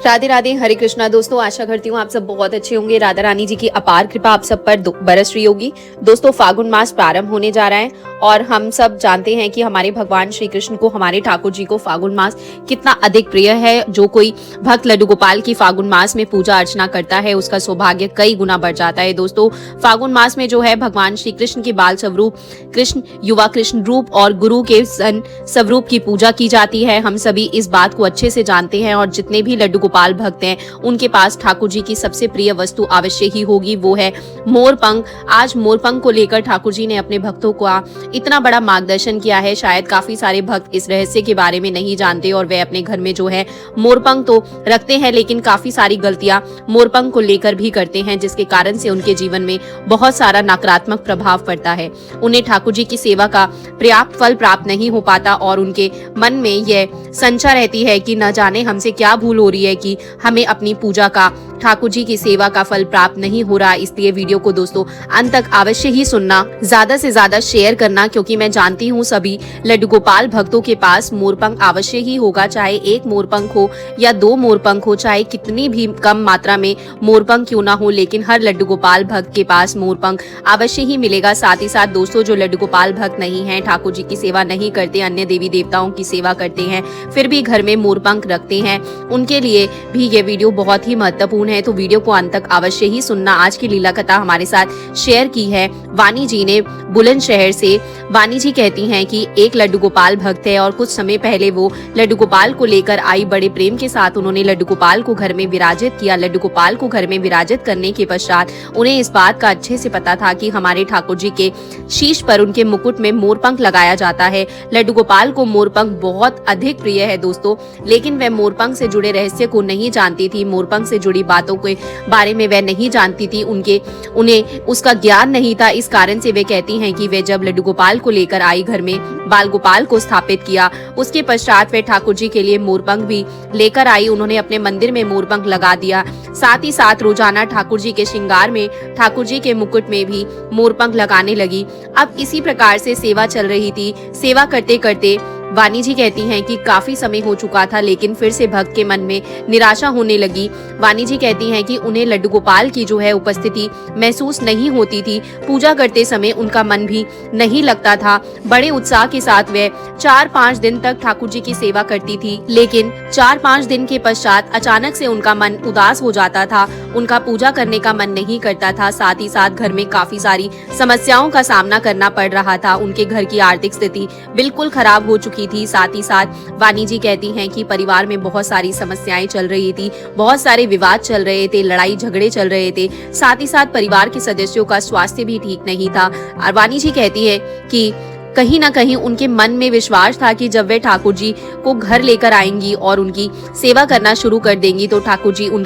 राधे राधे, हरे कृष्णा। दोस्तों, आशा करती हूँ आप सब बहुत अच्छे होंगे। राधा रानी जी की अपार कृपा आप सब पर बरस रही होगी। दोस्तों, फागुन मास प्रारंभ होने जा रहा है और हम सब जानते हैं कि हमारे भगवान श्री कृष्ण को, हमारे ठाकुर जी को फागुन मास कितना अधिक प्रिय है। जो कोई भक्त लड्डू गोपाल की फागुन मास में पूजा अर्चना करता है उसका सौभाग्य कई गुना बढ़ जाता है। दोस्तों, फागुन मास में जो है भगवान श्री कृष्ण के बाल स्वरूप कृष्ण, युवा कृष्ण रूप और गुरु के स्वरूप की पूजा की जाती है। हम सभी इस बात को अच्छे से जानते हैं और जितने भी लड्डू गोपाल भक्त हैं उनके पास ठाकुर जी की सबसे प्रिय वस्तु अवश्य ही होगी, वो है मोरपंख। आज मोरपंख को लेकर ठाकुर जी ने अपने भक्तों को इतना बड़ा मार्गदर्शन किया है। शायद काफी सारे भक्त इस रहस्य के बारे में नहीं जानते और वे अपने घर में जो है मोरपंख तो रखते हैं, लेकिन काफी सारी गलतियां मोरपंख को लेकर भी करते हैं, जिसके कारण से उनके जीवन में बहुत सारा नकारात्मक प्रभाव पड़ता है। उन्हें ठाकुर जी की सेवा का पर्याप्त फल प्राप्त नहीं हो पाता और उनके मन में यह संशय रहती है कि न जाने हमसे क्या भूल हो रही है कि हमें अपनी पूजा का, ठाकुर जी की सेवा का फल प्राप्त नहीं हो रहा। इसलिए वीडियो को दोस्तों अंत तक अवश्य ही सुनना, ज्यादा से ज्यादा शेयर करना, क्योंकि मैं जानती हूँ सभी लड्डू गोपाल भक्तों के पास मोरपंख अवश्य ही होगा। चाहे एक मोरपंख हो या दो मोरपंख हो, चाहे कितनी भी कम मात्रा में मोरपंख क्यों ना हो, लेकिन हर लड्डू गोपाल भक्त के पास मोरपंख अवश्य ही मिलेगा। साथ ही साथ दोस्तों, जो लड्डू गोपाल भक्त नहीं है, ठाकुर जी की सेवा नहीं करते, अन्य देवी देवताओं की सेवा करते हैं, फिर भी घर में मोरपंख रखते हैं, उनके लिए भी ये वीडियो बहुत ही महत्वपूर्ण है। तो वीडियो को अंत तक अवश्य ही सुनना। आज की लीला कथा हमारे साथ शेयर की है वानी जी ने बुलंदशहर से। वानी जी कहती हैं कि एक लड्डू गोपाल भक्त है और कुछ समय पहले वो लड्डू गोपाल को लेकर आई। बड़े प्रेम के साथ उन्होंने लड्डू गोपाल को घर में विराजित किया। लड्डू गोपाल को घर में विराजित करने के पश्चात उन्हें इस बात का अच्छे से पता था कि हमारे ठाकुर जी के शीश पर, उनके मुकुट में मोरपंख लगाया जाता है। लड्डू गोपाल को मोरपंख बहुत अधिक प्रिय है दोस्तों, लेकिन वह मोरपंख से जुड़े रहस्य को नहीं जानती थी। मोरपंख से जुड़ी बातों के बारे में वह नहीं जानती थी, उन्हें उसका ज्ञान नहीं था। इस कारण से वे कहती हैं कि वे जब लड्डू गोपाल को लेकर आई, घर में बाल गोपाल को स्थापित किया, उसके पश्चात वे ठाकुर जी के लिए मोरपंख भी लेकर आई। उन्होंने अपने मंदिर में मोरपंख लगा दिया। साथ ही साथ रोजाना ठाकुर जी के श्रृंगार में, ठाकुर जी के मुकुट में भी मोरपंख लगाने लगी। अब इसी प्रकार से सेवा चल रही थी। सेवा करते करते वानी जी कहती हैं कि काफी समय हो चुका था, लेकिन फिर से भक्त के मन में निराशा होने लगी। वानी जी कहती हैं कि उन्हें लड्डू गोपाल की जो है उपस्थिति महसूस नहीं होती थी। पूजा करते समय उनका मन भी नहीं लगता था। बड़े उत्साह के साथ वे 4-5 दिन तक ठाकुर जी की सेवा करती थी, लेकिन 4-5 दिन के पश्चात अचानक से उनका मन उदास हो जाता था। उनका पूजा करने का मन नहीं करता था। साथ ही साथ घर में काफी सारी समस्याओं का सामना करना पड़ रहा था। उनके घर की आर्थिक स्थिति बिल्कुल खराब हो चुकी थी। साथ ही साथ वानी जी कहती हैं कि परिवार में बहुत सारी समस्याएं चल रही थी, बहुत सारे विवाद चल रहे थे, लड़ाई झगड़े चल रहे थे। साथ ही साथ परिवार के सदस्यों का स्वास्थ्य भी ठीक नहीं था। और वानी जी कहती है कि कहीं ना कहीं उनके मन में विश्वास था कि जब वे ठाकुर जी को घर लेकर आएंगी और उनकी सेवा करना शुरू कर देंगी तो ठाकुर जी उन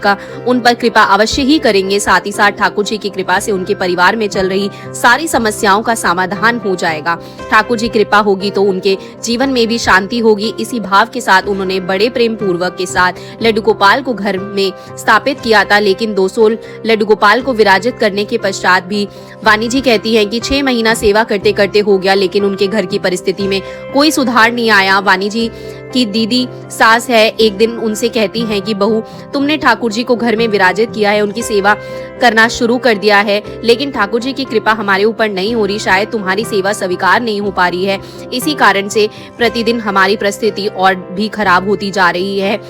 पर कृपा अवश्य ही करेंगे। साथ ही साथ ठाकुर जी की कृपा से उनके परिवार में चल रही सारी समस्याओं का समाधान हो जाएगा। ठाकुर जी कृपा होगी तो उनके जीवन में भी शांति होगी। इसी भाव के साथ उन्होंने बड़े प्रेम पूर्वक के साथ लड्डू गोपाल को घर में स्थापित किया था। लेकिन 200 लड्डू गोपाल को विराजित करने के पश्चात भी वानी जी कहती है कि 6 महीना सेवा करते करते हो गया, लेकिन उनके घर की परिस्थिति में कोई सुधार नहीं आया। वानी जी की दीदी सास है, एक दिन उनसे कहती हैं कि बहू, तुमने ठाकुर जी को घर में विराजित किया है, उनकी सेवा करना शुरू कर दिया है, लेकिन ठाकुर जी की कृपा हमारे ऊपर नहीं हो रही। शायद तुम्हारी सेवा स्वीकार नहीं हो पा रही है। इसी कारण से प्रतिदिन हमारी परिस्थिति और भी खराब होती जा रही है।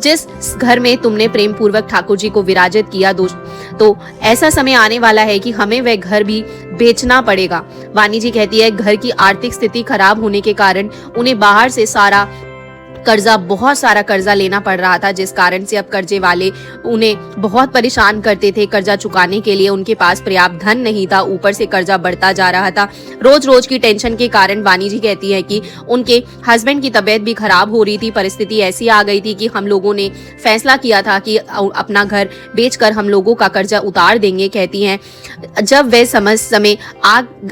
जिस घर में तुमने प्रेम पूर्वक ठाकुर जी को विराजित किया तो ऐसा समय आने वाला है कि हमें वह घर भी बेचना पड़ेगा। वानी जी कहती है घर की आर्थिक स्थिति खराब होने के कारण उन्हें बाहर से बहुत सारा कर्जा लेना पड़ रहा था, जिस कारण से अब कर्जे वाले उन्हें बहुत परेशान करते थे। कर्जा चुकाने के लिए उनके पास पर्याप्त धन नहीं था, ऊपर से कर्जा बढ़ता जा रहा था। रोज रोज की टेंशन के कारण वानी जी कहती है कि उनके हस्बैंड की तबीयत भी खराब हो रही थी। परिस्थिति ऐसी आ गई थी कि हम लोगों ने फैसला किया था कि अपना घर बेचकर हम लोगों का कर्जा उतार देंगे। कहती हैं जब वह समय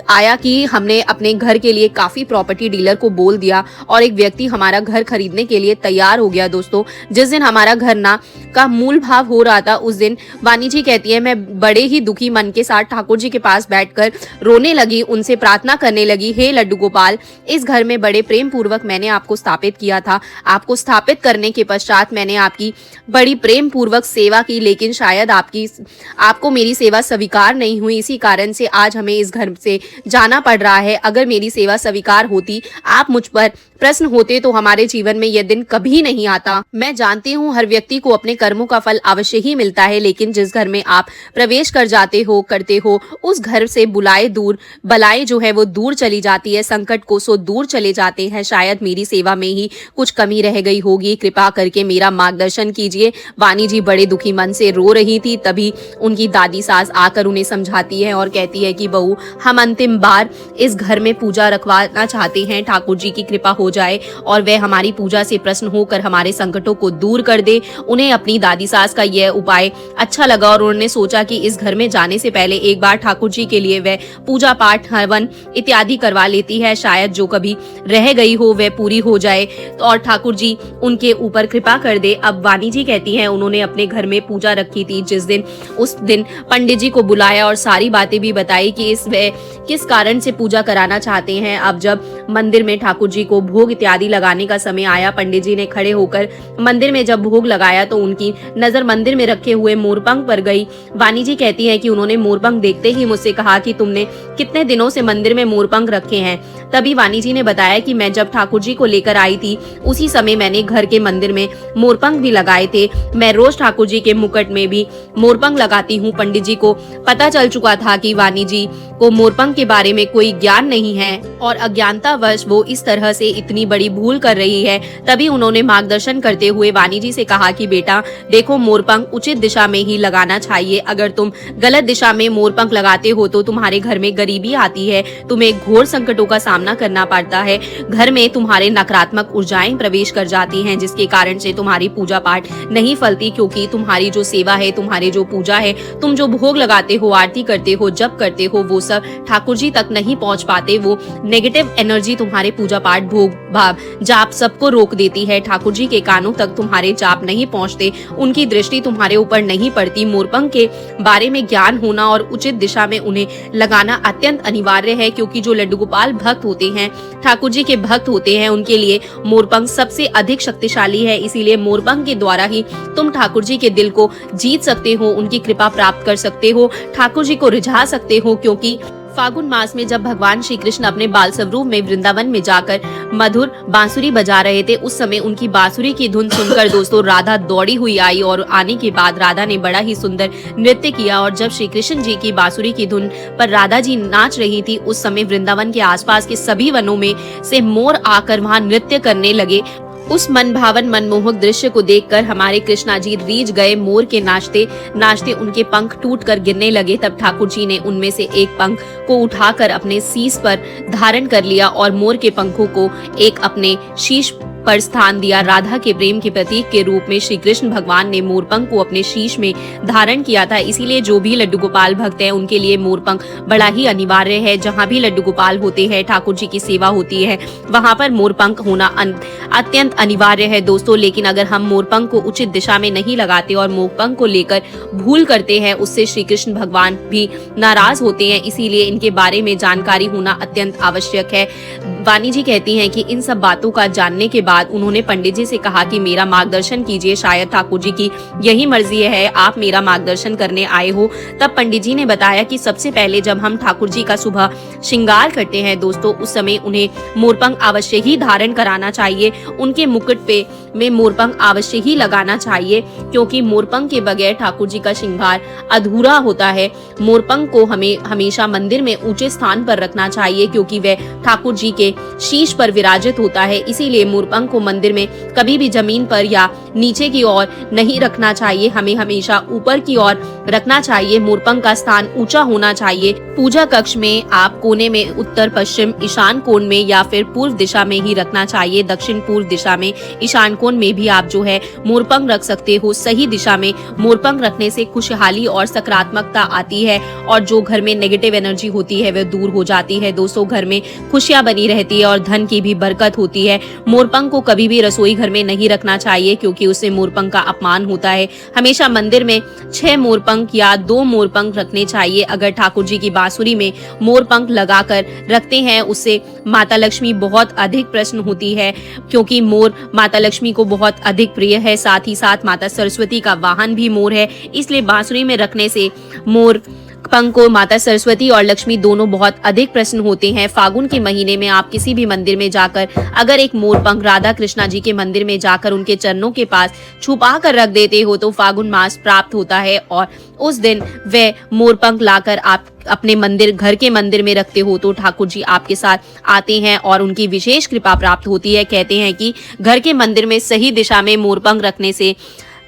आया कि हमने अपने घर के लिए काफी प्रॉपर्टी डीलर को बोल दिया और एक व्यक्ति हमारा घर खरीदने के लिए तैयार हो गया। दोस्तों, जिस दिन हमारा घर ना का मूल भाव हो रहा था उस दिन। वानी जी कहती है मैं बड़े ही दुखी मन के साथ ठाकुर जी के पास बैठकर रोने लगी, उनसे प्रार्थना करने लगी, हे लड्डू गोपाल, इस घर में बड़े प्रेम पूर्वक मैंने आपको स्थापित किया था। आपको स्थापित करने के पश्चात मैंने आपकी बड़ी प्रेम पूर्वक सेवा की, लेकिन शायद आपको मेरी सेवा स्वीकार नहीं हुई। इसी कारण से आज हमें इस घर से जाना पड़ रहा है। अगर मेरी सेवा स्वीकार होती, आप मुझ पर प्रश्न होते, तो हमारे जीवन में यह दिन कभी नहीं आता। मैं जानती हूँ हर व्यक्ति को अपने कर्मों का फल अवश्य ही मिलता है, लेकिन जिस घर में आप प्रवेश कर जाते हो, करते हो, उस घर से बलाएं जो है वो दूर चली जाती है, संकट को सो दूर चले जाते हैं। शायद मेरी सेवा में ही कुछ कमी रह गई होगी, कृपा करके मेरा मार्गदर्शन कीजिए। वानी जी बड़े दुखी मन से रो रही थी। तभी उनकी दादी सास आकर उन्हें समझाती है और कहती है कि बहू, हम अंतिम बार इस घर में पूजा रखवाना चाहते हैं, ठाकुर जी की कृपा हो जाए और वह हमारी पूजा से प्रसन्न होकर हमारे संकटों को दूर कर दे। उन्हें अपनी दादी सास का यह उपाय अच्छा लगा और उन्होंने सोचा कि इस घर में जाने से पहले एक बार ठाकुर जी के लिए वह पूजा पाठ, हवन इत्यादि करवा लेती है। शायद जो कभी रह गई हो वह पूरी हो जाए और ठाकुर जी उनके ऊपर कृपा कर दे। अब वानी जी कहती हैं उन्होंने अपने घर में पूजा रखी थी उस दिन पंडित जी को बुलाया और सारी बातें भी बताई कि किस कारण से पूजा कराना चाहते हैं। अब जब मंदिर में ठाकुर जी को भोग इत्यादि लगाने का समय आया, पंडित जी ने खड़े होकर मंदिर में जब भोग लगाया तो उनकी नजर मंदिर में रखे हुए मोरपंख पर गई। वानी जी कहती है कि उन्होंने मोरपंख देखते ही मुझसे कहा कि तुमने कितने दिनों से मंदिर में मोरपंख रखे हैं। तभी वानी जी ने बताया कि मैं जब ठाकुर जी को लेकर आई थी उसी समय मैंने घर के मंदिर में मोरपंख भी लगाए थे। मैं रोज ठाकुर जी के मुकुट में भी मोरपंख लगाती हूँ। पंडित जी को पता चल चुका था कि वानी जी को मोरपंख के बारे में कोई ज्ञान नहीं है और अज्ञानतावश वो इस तरह से इतनी बड़ी भूल कर रही है। तभी उन्होंने मार्गदर्शन करते हुए वानी जी से कहा कि बेटा देखो, मोरपंख उचित दिशा में ही लगाना चाहिए। अगर तुम गलत दिशा में मोरपंख लगाते हो तो तुम्हारे घर में गरीबी आती है, तुम्हें घोर संकटों का सामना करना पड़ता है, घर में तुम्हारे नकारात्मक ऊर्जाएं प्रवेश कर जाती हैं, जिसके कारण से तुम्हारी पूजा पाठ नहीं फलती, क्योंकि तुम्हारी जो सेवा है, तुम्हारी जो पूजा है, तुम जो भोग लगाते हो, आरती करते हो, जप करते हो, वो सब ठाकुर जी तक नहीं पहुंच पाते। वो नेगेटिव एनर्जी तुम्हारे पूजा पाठ, भोग भाव, जाप सबको रोक देती है। ठाकुर जी के कानों तक तुम्हारे जाप नहीं पहुंचते, उनकी दृष्टि तुम्हारे ऊपर नहीं पड़ती। मोरपंख के बारे में ज्ञान होना और उचित दिशा में उन्हें लगाना अत्यंत अनिवार्य है, क्योंकि जो लड्डू गोपाल भक्त होते हैं, ठाकुर जी के भक्त होते हैं, उनके लिए मोरपंख सबसे अधिक शक्तिशाली है। इसीलिए मोरपंख के द्वारा ही तुम ठाकुर जी के दिल को जीत सकते हो, उनकी कृपा प्राप्त कर सकते हो, ठाकुर जी को रिझा सकते हो। क्योंकि फागुन मास में जब भगवान श्री कृष्ण अपने बाल स्वरूप में वृंदावन में जाकर मधुर बांसुरी बजा रहे थे, उस समय उनकी बांसुरी की धुन सुनकर दोस्तों राधा दौड़ी हुई आई और आने के बाद राधा ने बड़ा ही सुंदर नृत्य किया। और जब श्री कृष्ण जी की बांसुरी की धुन पर राधा जी नाच रही थी, उस समय वृंदावन के आसपास के सभी वनों में से मोर आकर वहां नृत्य करने लगे। उस मन भावन मनमोहक दृश्य को देखकर हमारे कृष्णा जी रीझ गए। मोर के नाचते नाचते उनके पंख टूटकर गिरने लगे। तब ठाकुर जी ने उनमें से एक पंख को उठाकर अपने शीश पर धारण कर लिया और मोर के पंखों को एक अपने शीश पर स्थान दिया। राधा के प्रेम के प्रतीक के रूप में श्री कृष्ण भगवान ने मोरपंख को अपने शीश में धारण किया था। इसीलिए जो भी लड्डू गोपाल भक्त हैं, उनके लिए मोरपंख बड़ा ही अनिवार्य है। जहाँ भी लड्डू गोपाल होते हैं, ठाकुर जी की सेवा होती है, वहाँ पर मोरपंख होना अत्यंत अनिवार्य है दोस्तों। लेकिन अगर हम मोरपंख को उचित दिशा में नहीं लगाते और मोरपंख को लेकर भूल करते हैं, उससे श्री कृष्ण भगवान भी नाराज होते हैं। इसीलिए इनके बारे में जानकारी होना अत्यंत आवश्यक है। वानी जी कहती हैं कि इन सब बातों का जानने के बाद उन्होंने पंडित जी से कहा कि मेरा मार्गदर्शन कीजिए, शायद ठाकुर जी की यही मर्जी है, आप मेरा मार्गदर्शन करने आए हो। तब पंडित जी ने बताया कि सबसे पहले जब हम ठाकुर जी का सुबह श्रृंगार करते हैं दोस्तों, उस समय उन्हें मोरपंख अवश्य ही धारण कराना चाहिए, उनके मुकुट पे में मोरपंख अवश्य ही लगाना चाहिए, क्योंकि मोरपंख के बगैर ठाकुर जी का श्रृंगार अधूरा होता है। मोरपंख को हमें हमेशा मंदिर में ऊंचे स्थान पर रखना चाहिए, क्योंकि वह ठाकुर जी के शीश पर विराजित होता है। इसीलिए मोरपंख को मंदिर में कभी भी जमीन पर या नीचे की ओर नहीं रखना चाहिए, हमें हमेशा ऊपर की ओर रखना चाहिए। मोरपंख का स्थान ऊंचा होना चाहिए। पूजा कक्ष में आप कोने में उत्तर, पश्चिम, ईशान कोण में या फिर पूर्व दिशा में ही रखना चाहिए। दक्षिण पूर्व दिशा में, ईशान कोण में भी आप जो है मोरपंख रख सकते हो। सही दिशा में मोरपंख रखने से खुशहाली और सकारात्मकता आती है और जो घर में नेगेटिव एनर्जी होती है वह दूर हो जाती है दोस्तों। घर में खुशियां बनी रहती रहती है और धन की भी बरकत होती है। मोरपंख को कभी भी रसोई घर में नहीं रखना चाहिए क्योंकि उससे मोरपंख का अपमान होता है। हमेशा मंदिर में 6 मोरपंख या 2 मोरपंख रखने चाहिए। अगर ठाकुर जी की बांसुरी में मोरपंख लगाकर रखते हैं उससे माता लक्ष्मी बहुत अधिक प्रसन्न होती है क्योंकि मोर माता लक्ष्मी को बहुत अधिक प्रिय है। साथ ही साथ माता सरस्वती का वाहन भी मोर है, इसलिए बांसुरी में रखने से मोर पंख को माता सरस्वती और लक्ष्मी दोनों बहुत अधिक प्रसन्न होते हैं। फागुन के महीने में आप किसी भी मंदिर में जाकर अगर एक मोरपंख राधा कृष्णा जी के मंदिर में जाकर उनके चरणों के पास छुपा कर रख देते हो तो फागुन मास प्राप्त होता है और उस दिन वह मोरपंख लाकर आप अपने मंदिर घर के मंदिर में रखते हो तो ठाकुर जी आपके साथ आते हैं और उनकी विशेष कृपा प्राप्त होती है। कहते हैं कि घर के मंदिर में सही दिशा में मोरपंख रखने से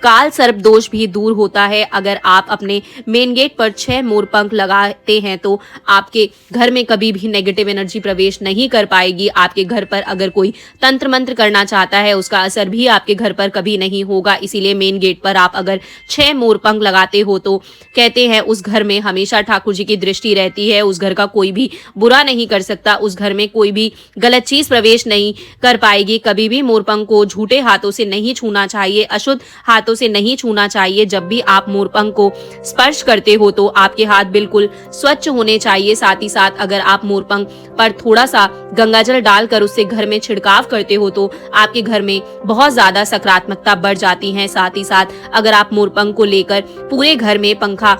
काल सर्प दोष भी दूर होता है। अगर आप अपने मेन गेट पर 6 मोरपंख लगाते हैं तो आपके घर में कभी भी नेगेटिव एनर्जी प्रवेश नहीं कर पाएगी। आपके घर पर अगर कोई तंत्र मंत्र करना चाहता है उसका असर भी आपके घर पर कभी नहीं होगा। इसीलिए मेन गेट पर आप अगर 6 मोरपंख लगाते हो तो कहते हैं उस घर में हमेशा ठाकुर जी की दृष्टि रहती है। उस घर का कोई भी बुरा नहीं कर सकता, उस घर में कोई भी गलत चीज प्रवेश नहीं कर पाएगी। कभी भी मोरपंख को झूठे हाथों से नहीं छूना चाहिए, अशुद्ध हाथों से नहीं छूना चाहिए। जब भी आप मोरपंख को स्पर्श करते हो तो आपके हाथ बिल्कुल स्वच्छ होने चाहिए। साथ ही साथ अगर आप मोरपंख पर थोड़ा सा गंगाजल डालकर उससे घर में छिड़काव करते हो तो आपके घर में बहुत ज्यादा सकारात्मकता बढ़ जाती है। साथ ही साथ अगर आप मोरपंख को लेकर पूरे घर में पंखा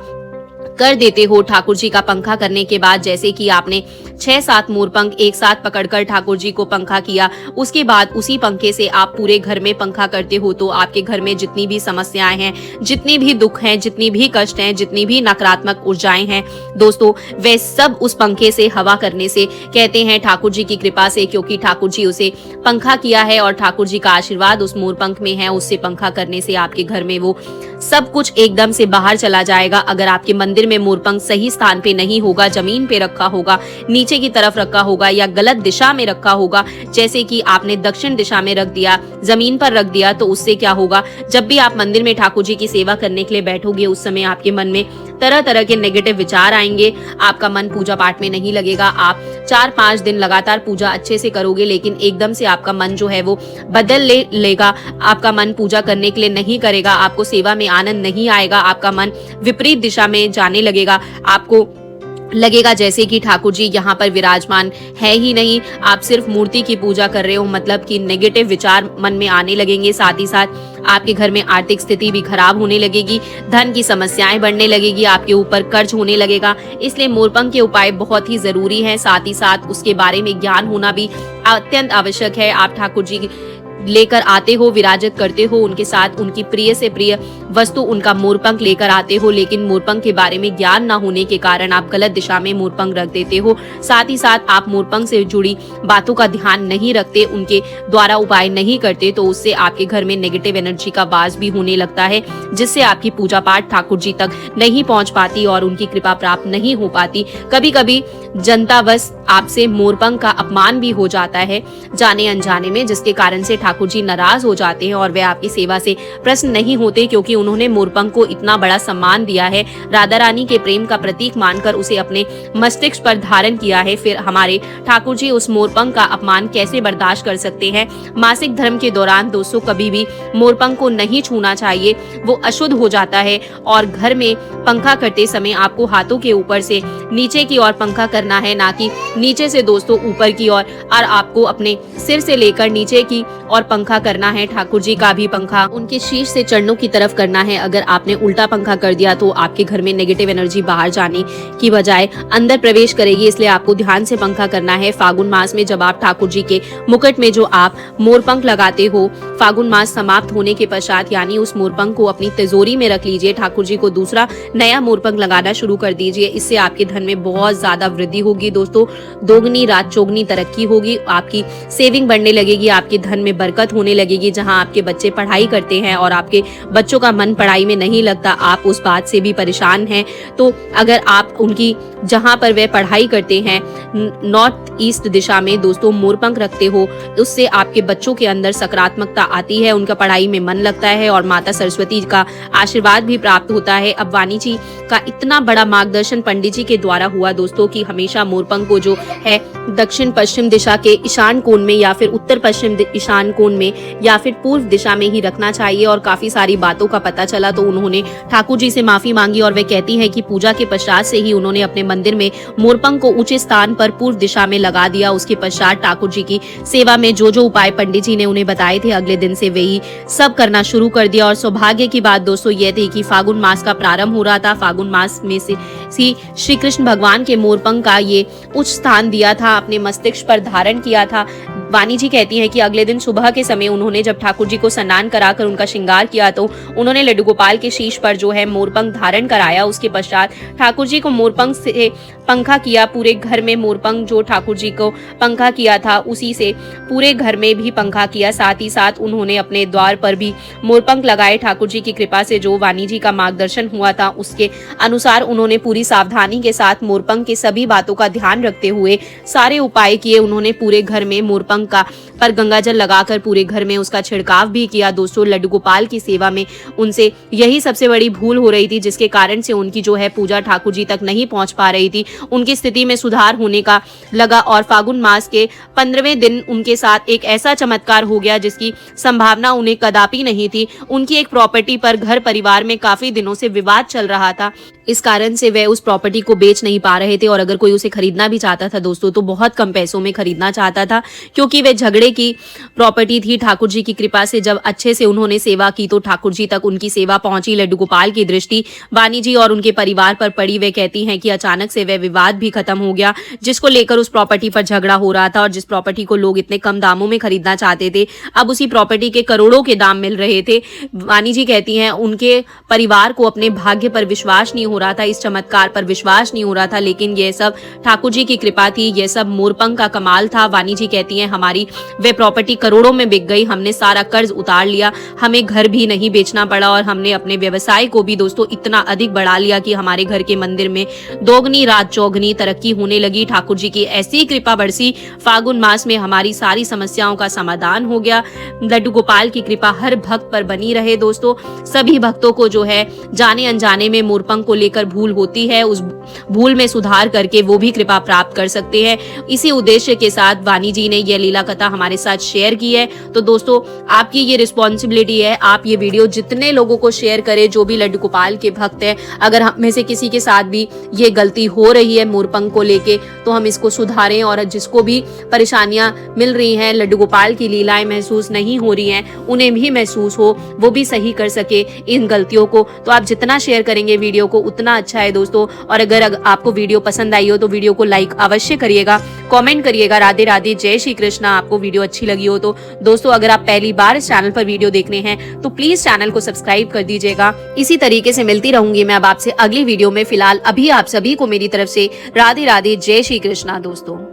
कर देते हो, ठाकुर जी का पंखा करने के बाद जैसे कि आपने 6-7 मोरपंख एक साथ पकड़कर ठाकुर जी को पंखा किया, उसके बाद उसी पंखे से आप पूरे घर में पंखा करते हो तो आपके घर में जितनी भी समस्याएं हैं, जितनी भी दुख हैं, जितनी भी कष्ट हैं, जितनी भी नकारात्मक ऊर्जाएं हैं दोस्तों, वे सब उस पंखे से हवा करने से कहते हैं ठाकुर जी की कृपा से, क्योंकि ठाकुर जी उसे पंखा किया है और ठाकुर जी का आशीर्वाद उस मोरपंख में है। उससे पंखा करने से आपके घर में वो सब कुछ एकदम से बाहर चला जाएगा। अगर आपके मंदिर में मोरपंख सही स्थान पे नहीं होगा, जमीन पे रखा होगा, नीचे की तरफ रखा होगा या गलत दिशा में रखा होगा, जैसे कि आपने दक्षिण दिशा में रख दिया, जमीन पर रख दिया, तो उससे क्या होगा, जब भी आप मंदिर में ठाकुर जी की सेवा करने के लिए बैठोगे उस समय आपके मन में तरह तरह के नेगेटिव विचार आएंगे। आपका मन पूजा पाठ में नहीं लगेगा। आप 4-5 दिन लगातार पूजा अच्छे से करोगे लेकिन एकदम से आपका मन जो है वो बदल लेगा। आपका मन पूजा करने के लिए नहीं करेगा, आपको सेवा में आनंद नहीं आएगा, आपका मन विपरीत दिशा में जाने लगेगा। आपको लगेगा जैसे कि ठाकुर जी यहाँ पर विराजमान है ही नहीं, आप सिर्फ मूर्ति की पूजा कर रहे हो, मतलब कि नेगेटिव विचार मन में आने लगेंगे। साथ ही साथ आपके घर में आर्थिक स्थिति भी खराब होने लगेगी, धन की समस्याएं बढ़ने लगेगी, आपके ऊपर कर्ज होने लगेगा। इसलिए मोरपंख के उपाय बहुत ही जरूरी है। साथ ही साथ उसके बारे में ज्ञान होना भी अत्यंत आवश्यक है। आप ठाकुर जी लेकर आते हो, विराजित करते हो, उनके साथ उनकी प्रिय से प्रिय वस्तु उनका मोरपंख लेकर आते हो, लेकिन मोरपंख के बारे में ज्ञान ना होने के कारण आप गलत दिशा में मोरपंख रख देते हो। साथ ही साथ आप मोरपंख से जुड़ी बातों का ध्यान नहीं रखते, उनके द्वारा उपाय नहीं करते, तो उससे आपके घर में नेगेटिव एनर्जी का वास भी होने लगता है, जिससे आपकी पूजा पाठ ठाकुर जी तक नहीं पहुंच पाती और उनकी कृपा प्राप्त नहीं हो पाती। कभी कभी जनता बस आपसे मोरपंख का अपमान भी हो जाता है जाने अनजाने में, जिसके कारण से ठाकुर जी नाराज हो जाते हैं और वे आपकी सेवा से प्रसन्न नहीं होते, क्योंकि उन्होंने मोरपंख को इतना बड़ा सम्मान दिया है, राधा रानी के प्रेम का प्रतीक मानकर उसे अपने मस्तिष्क पर धारण किया है। फिर हमारे ठाकुर जी उस मोरपंख का अपमान कैसे बर्दाश्त कर सकते हैं। मासिक धर्म के दौरान दोस्तों कभी भी मोरपंख को नहीं छूना चाहिए, वो अशुद्ध हो जाता है। और घर में पंखा करते समय आपको हाथों के ऊपर से नीचे की ओर पंखा करना है, ना कि नीचे से दोस्तों ऊपर की ओर, और आपको अपने सिर से लेकर नीचे की और पंखा करना है। ठाकुर जी का भी पंखा उनके शीश से चरणों की तरफ करना है। अगर आपने उल्टा पंखा कर दिया तो आपके घर में नेगेटिव एनर्जी बाहर जाने की बजाय अंदर प्रवेश करेगी, इसलिए आपको ध्यान से पंखा करना है। फागुन मास में जब आप ठाकुर जी के मुकुट में जो आप मोरपंख लगाते हो, फागुन मास समाप्त होने के पश्चात यानी उस मोरपंख को अपनी तिजोरी में रख लीजिए, ठाकुर जी को दूसरा नया मोरपंख लगाना शुरू कर दीजिए। इससे आपके धन में बहुत ज्यादा वृद्धि होगी दोस्तों, दोगुनी रात चौगुनी तरक्की होगी, आपकी सेविंग बढ़ने लगेगी, आपके धन में बरकत होने लगेगी। जहां आपके बच्चे पढ़ाई करते हैं और आपके बच्चों का मन पढ़ाई में नहीं लगता, आप उस बात से भी परेशान हैं, तो अगर आप उनकी जहां पर वे पढ़ाई करते हैं नॉर्थ ईस्ट दिशा में दोस्तों मोरपंख रखते हो, उससे आपके बच्चों के अंदर सकारात्मकता आती है, उनका पढ़ाई में मन लगता है और माता सरस्वती का आशीर्वाद भी प्राप्त होता है। अब वाणी जी का इतना बड़ा मार्गदर्शन पंडित जी के द्वारा हुआ दोस्तों कि हमेशा मोरपंख को जो है दक्षिण पश्चिम दिशा के ईशान कोण में या फिर उत्तर पश्चिम ईशान कोण में या फिर पूर्व दिशा में ही रखना चाहिए। और काफी सारी बातों का पता चला तो उन्होंने ठाकुर जी से माफी मांगी और वे कहती हैं कि पूजा के पश्चात से ही उन्होंने अपने मंदिर में मोरपंख को ऊंचे स्थान पर पूर्व दिशा में लगा दिया। उसके पश्चात ठाकुर जी की सेवा में जो जो उपाय पंडित जी ने उन्हें बताए थे अगले दिन से वही सब करना शुरू कर दिया। और सौभाग्य की बात दोस्तों ये थी कि फागुन मास का प्रारंभ हो रहा था। फागुन मास में से श्री कृष्ण भगवान के मोरपंख का ये उच्च स्थान दिया था, अपने मस्तिष्क पर धारण किया था। वाणी जी कहती हैं कि अगले दिन सुबह के समय उन्होंने जब ठाकुर जी को स्नान कराकर उनका श्रृंगार किया तो उन्होंने लड्डू गोपाल के शीश पर जो है मोरपंख धारण कराया। उसके पश्चात ठाकुर जी को मोरपंख से पंखा किया। पूरे घर में मोरपंख जो ठाकुर जी को पंखा किया था उसी से पूरे घर में भी पंखा किया। साथ ही साथ उन्होंने अपने द्वार पर भी मोरपंख लगाए। ठाकुर जी की कृपा से जो वाणी जी का मार्गदर्शन हुआ था उसके अनुसार उन्होंने पूरी सावधानी के साथ मोरपंख के सभी बातों का ध्यान रखते हुए सारे उपाय किए। उन्होंने पूरे घर में मोरपंख का पर गंगाजल लगाकर पूरे घर में उसका छिड़काव भी किया। दोस्तों लड्डू गोपाल की सेवा में उनसे यही सबसे बड़ी भूल हो रही थी जिसके कारण से उनकी जो है पूजा ठाकुर जी तक नहीं पहुंच पा रही थी। उनकी स्थिति में सुधार होने का लगा और फागुन मास के 15वें दिन उनके साथ एक ऐसा चमत्कार हो गया जिसकी संभावना उन्हें कदापि नहीं थी। उनकी एक प्रॉपर्टी पर घर परिवार में काफी दिनों से विवाद चल रहा था। इस कारण से वे उस प्रॉपर्टी को बेच नहीं पा रहे थे और अगर कोई उसे खरीदना भी चाहता था दोस्तों तो बहुत कम पैसों में खरीदना चाहता था क्योंकि वे झगड़े की प्रॉपर्टी थी। ठाकुर जी की कृपा से जब अच्छे से उन्होंने सेवा की तो ठाकुर जी तक उनकी सेवा पहुंची। लड्डू गोपाल की दृष्टि वाणी जी और उनके परिवार पर पड़ी। वे कहती हैं कि अचानक से वह विवाद भी खत्म हो गया जिसको लेकर उस प्रॉपर्टी पर झगड़ा हो रहा था और जिस प्रॉपर्टी को लोग इतने कम दामों में खरीदना चाहते थे अब उसी प्रॉपर्टी के करोड़ों के दाम मिल रहे थे। वाणी जी कहती हैं उनके परिवार को अपने भाग्य पर विश्वास नहीं हो रहा था, इस चमत्कार पर विश्वास नहीं हो रहा था, लेकिन यह सब ठाकुर जी की कृपा थी, यह सब मोरपंख का कमाल था। वाणी जी कहती हैं हमारी वे प्रॉपर्टी करोड़ों में बिक गई, हमने सारा कर्ज उतार लिया, हमें घर भी नहीं बेचना पड़ा और हमने अपने व्यवसाय को भी दोस्तों इतना अधिक बढ़ा लिया कि हमारे घर के मंदिर में दोगुनी रात चौगुनी तरक्की होने लगी। ठाकुर जी की ऐसी कृपा बरसी, फागुन मास में हमारी सारी समस्याओं का समाधान हो गया। लड्डू गोपाल की कृपा हर भक्त पर बनी रहे। दोस्तों सभी भक्तों को जो है जाने अनजाने में मोरपंख को लेकर भूल होती है, उस भूल में सुधार करके वो भी कृपा प्राप्त कर सकते हैं। इसी उद्देश्य के साथ वाणी जी ने यह लीला कथा हमारे साथ शेयर की है। तो दोस्तों आपकी ये रिस्पॉन्सिबिलिटी है, आप ये वीडियो जितने लोगों को शेयर करें जो भी लड्डू गोपाल के भक्त हैं। अगर हम में से किसी के साथ भी ये गलती हो रही है मोरपंख को लेके तो हम इसको सुधारें और जिसको भी परेशानियां मिल रही हैं, लड्डू गोपाल की लीलाएं महसूस नहीं हो रही हैं, उन्हें भी महसूस हो, वो भी सही कर सके इन गलतियों को। तो आप जितना शेयर करेंगे वीडियो को उतना अच्छा है दोस्तों। और अगर आपको वीडियो पसंद आई हो तो वीडियो को लाइक अवश्य करिएगा, कमेंट करिएगा। राधे राधे, जय श्री कृष्णा। आपको वीडियो अच्छी लगी हो तो दोस्तों अगर आप पहली बार इस चैनल पर वीडियो देखने हैं तो प्लीज चैनल को सब्सक्राइब कर दीजिएगा। इसी तरीके से मिलती रहूंगी मैं अब आपसे अगली वीडियो में। फिलहाल अभी आप सभी को मेरी तरफ से राधे राधे, जय श्री कृष्णा दोस्तों।